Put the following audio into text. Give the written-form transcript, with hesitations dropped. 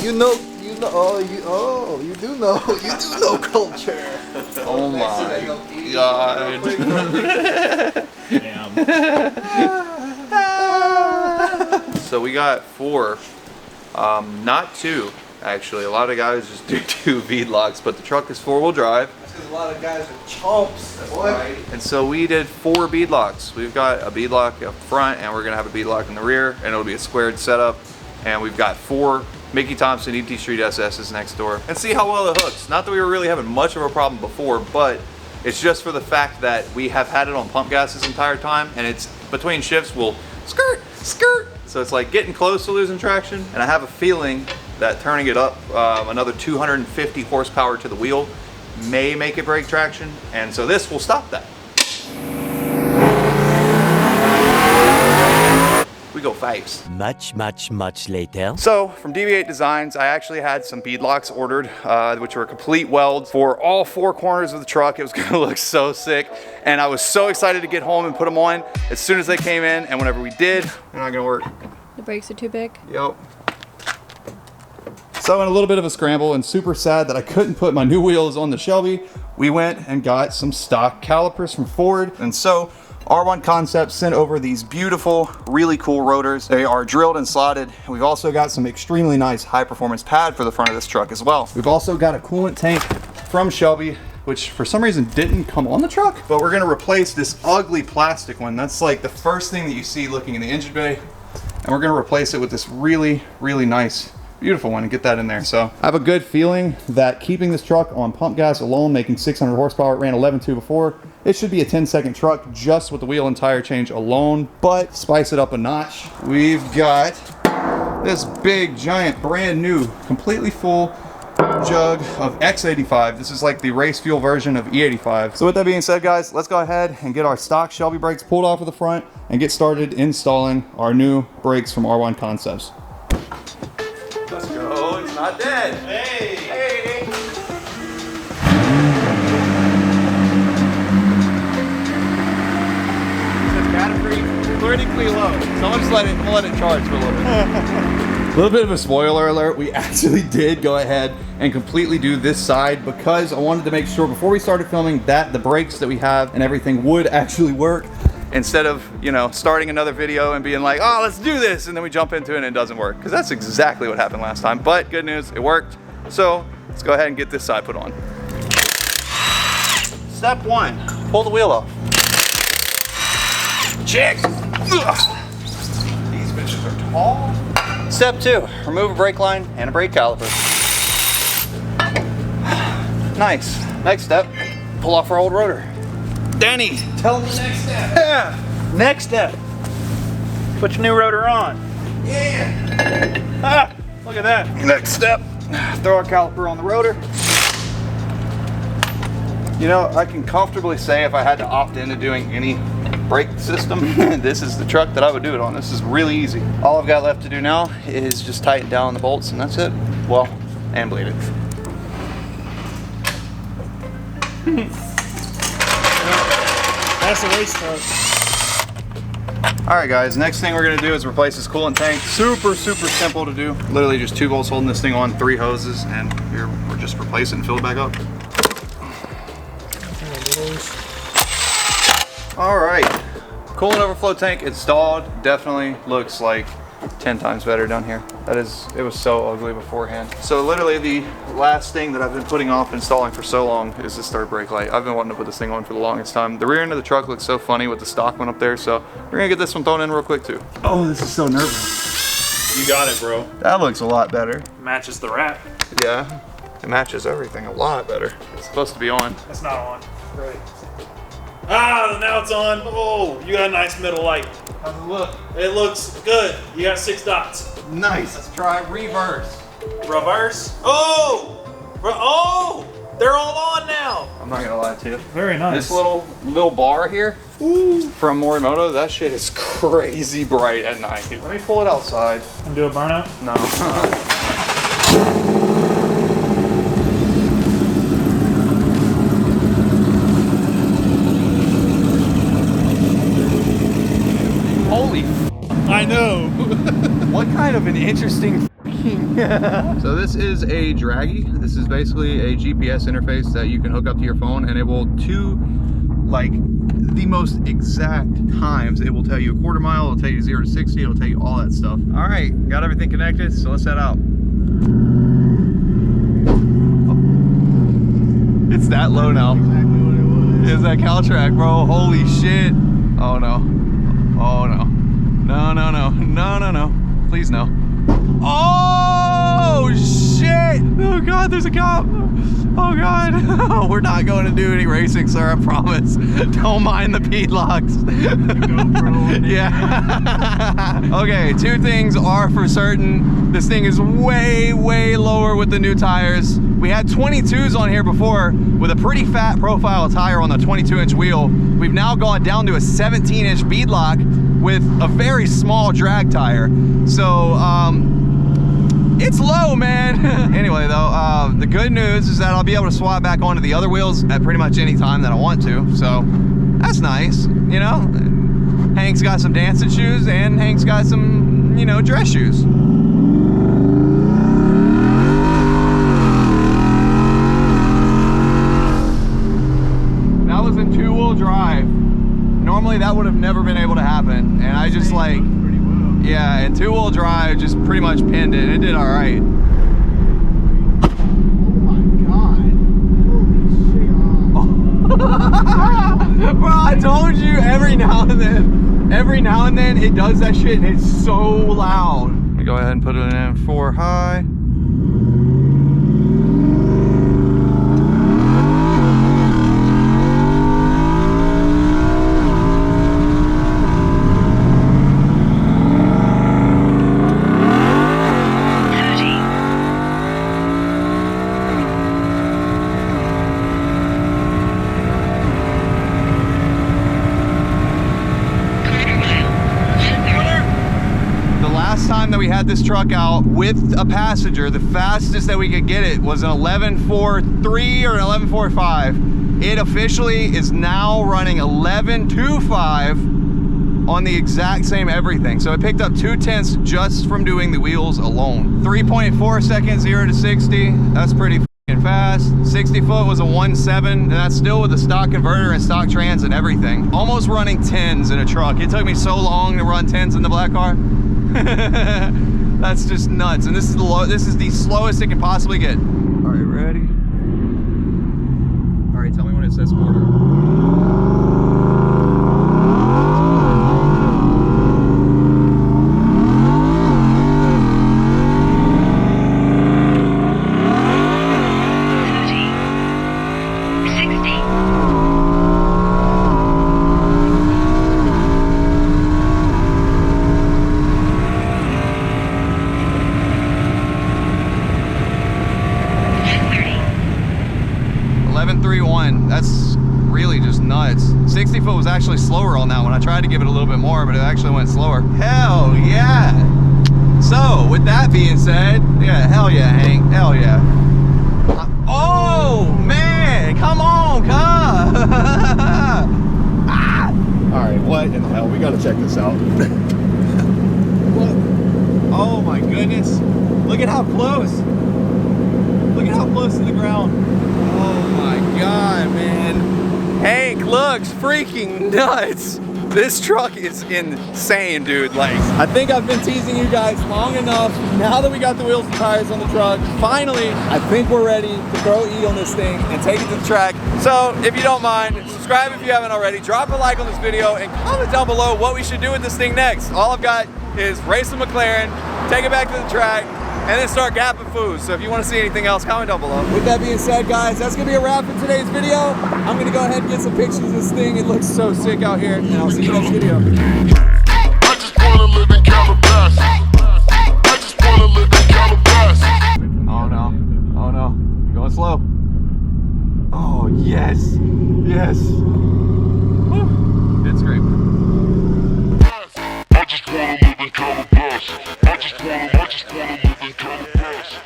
You do know culture. Oh my god. Damn. So we got 4, not 2 actually. A lot of guys just do 2 Beadlocks, but the truck is 4-wheel drive. That's because a lot of guys are chumps. That's right. And so we did 4 Beadlocks. We've got a Beadlock up front, and we're gonna have a Beadlock in the rear, and it'll be a squared setup. And we've got 4 Mickey Thompson ET Street SS's next door, and see how well it hooks. Not that we were really having much of a problem before, but it's just for the fact that we have had it on pump gas this entire time, and it's between shifts we'll skirt, skirt. So it's like getting close to losing traction, and I have a feeling that turning it up another 250 horsepower to the wheel may make it break traction, and so this will stop that. We go fast. Much later. So from Deviate Designs, I actually had some beadlocks ordered, which were a complete weld for all 4 corners of the truck. It was gonna look so sick. And I was so excited to get home and put them on as soon as they came in. And whenever we did, they're not gonna work. The brakes are too big? Yep. So in a little bit of a scramble and super sad that I couldn't put my new wheels on the Shelby, we went and got some stock calipers from Ford. And so R1 Concepts sent over these beautiful, really cool rotors. They are drilled and slotted. We've also got some extremely nice high-performance pad for the front of this truck as well. We've also got a coolant tank from Shelby, which for some reason didn't come on the truck, but we're gonna replace this ugly plastic one. That's like the first thing that you see looking in the engine bay, and we're gonna replace it with this really, really nice, beautiful one and get that in there. So I have a good feeling that keeping this truck on pump gas alone, making 600 horsepower, it ran 11.2 before, it should be a 10-second truck just with the wheel and tire change alone, but spice it up a notch. We've got this big, giant, brand new, completely full jug of X85. This is like the race fuel version of E85. So with that being said, guys, let's go ahead and get our stock Shelby brakes pulled off of the front and get started installing our new brakes from R1 Concepts. Let's go, it's not dead. Hey! Hey! Battery critically low, so I'll just let it charge for a little bit. A little bit of a spoiler alert, we actually did go ahead and completely do this side because I wanted to make sure before we started filming that the brakes that we have and everything would actually work, instead of, you know, starting another video and being like, oh, let's do this, and then we jump into it and it doesn't work, because that's exactly what happened last time. But good news, it worked. So let's go ahead and get this side put on. Step 1, pull the wheel off. Check. These bitches are tall. Step 2, remove a brake line and a brake caliper. Nice. Next step, pull off our old rotor. Danny, tell them the next step. Yeah. Next step, put your new rotor on. Yeah. Ah, look at that. Next step, throw our caliper on the rotor. You know, I can comfortably say if I had to opt into doing any brake system, this is the truck that I would do it on. This is really easy. All I've got left to do now is just tighten down the bolts, and that's it. Well, and bleed it. That's a race truck. All right, guys, next thing we're gonna do is replace this coolant tank. Super simple to do. Literally just 2 bolts holding this thing on, 3 hoses, and here we're just replacing and fill it back up. All right, coolant overflow tank installed. Definitely looks like 10 times better down here. It was so ugly beforehand. So literally the last thing that I've been putting off installing for so long is this third brake light. I've been wanting to put this thing on for the longest time. The rear end of the truck looks so funny with the stock one up there, so we're gonna get this one thrown in real quick too. Oh, this is so nervous. You got it, bro. That looks a lot better. Matches the wrap. Yeah, it matches everything a lot better. It's supposed to be on. It's not on. Right. Ah, now it's on. Oh, you got a nice middle light. How's it look? It looks good. You got 6 dots. Nice. Let's try reverse. Reverse. Oh! Oh! They're all on now. I'm not gonna lie to you. Very nice. This little bar here from Morimoto, that shit is crazy bright at night. Let me pull it outside. And do a burnout? No. Holy I know. what kind of an interesting leaking. So this is a draggy. This is basically a GPS interface that you can hook up to your phone, and it will like the most exact times. It will tell you a quarter mile, it'll tell you 0 to 60, it'll tell you all that stuff. All right, got everything connected, so let's head out. It's that low now. Exactly what it was. Is that Caltrack, bro? Holy shit. Oh no. Oh no. No, no, no. No, no, no. Please no. Oh shit! Oh god, there's a cop. Oh god. We're not going to do any racing, sir, I promise. Don't mind the beadlocks. Yeah. Okay, two things are for certain. This thing is way, way lower with the new tires. We had 22s on here before with a pretty fat profile tire on the 22-inch wheel. We've now gone down to a 17-inch beadlock with a very small drag tire. So, it's low, man. Anyway, though, the good news is that I'll be able to swap back onto the other wheels at pretty much any time that I want to. So, that's nice, you know? Hank's got some dancing shoes and Hank's got some, you know, dress shoes. That was in two-wheel drive. Normally that would have never been able to happen, and I just like, yeah, and two-wheel drive just pretty much pinned it. It did all right. Oh my god. Holy shit. Bro, I told you every now and then it does that shit, and it's so loud. Let me go ahead and put it in 4 high. That we had this truck out with a passenger, the fastest that we could get it was an 11.43 or an 11.45. It officially is now running 11.25 on the exact same everything. So it picked up 2/10 just from doing the wheels alone. 3.4 seconds 0 to 60. That's pretty fucking fast. 60 foot was a 1.7, and that's still with the stock converter and stock trans and everything. Almost running 10s in a truck. It took me so long to run 10s in the black car. That's just nuts, and this is the slowest it can possibly get. All right, ready? All right, tell me when it says quarter. That's really just nuts. 60 foot was actually slower on that one. I tried to give it a little bit more, but it actually went slower. Hell yeah. So with that being said, yeah, hell yeah, Hank, hell yeah. Oh man, come on, cuz. Ah. All right, what in the hell? We gotta check this out. What? Oh my goodness. Look at how close. Look at how close to the ground. Oh my god, man. Hank looks freaking nuts. This truck is insane, dude. Like, I think I've been teasing you guys long enough. Now that we got the wheels and tires on the truck, finally, I think we're ready to throw E on this thing and take it to the track. So, if you don't mind, subscribe if you haven't already. Drop a like on this video and comment down below what we should do with this thing next. All I've got is race a McLaren, take it back to the track, and then start gapping food. So if you want to see anything else, comment down below. With that being said, guys, that's gonna be a wrap for today's video. I'm gonna go ahead and get some pictures of this thing. It looks so sick out here, and I'll see you next video. I just wanna live in Calabasas. I just wanna live in Calabasas. Oh no, oh no, going slow. Oh yes, yes. Woo. It's great. I just wanna live in Calabasas. I just wanna live in Calabasas.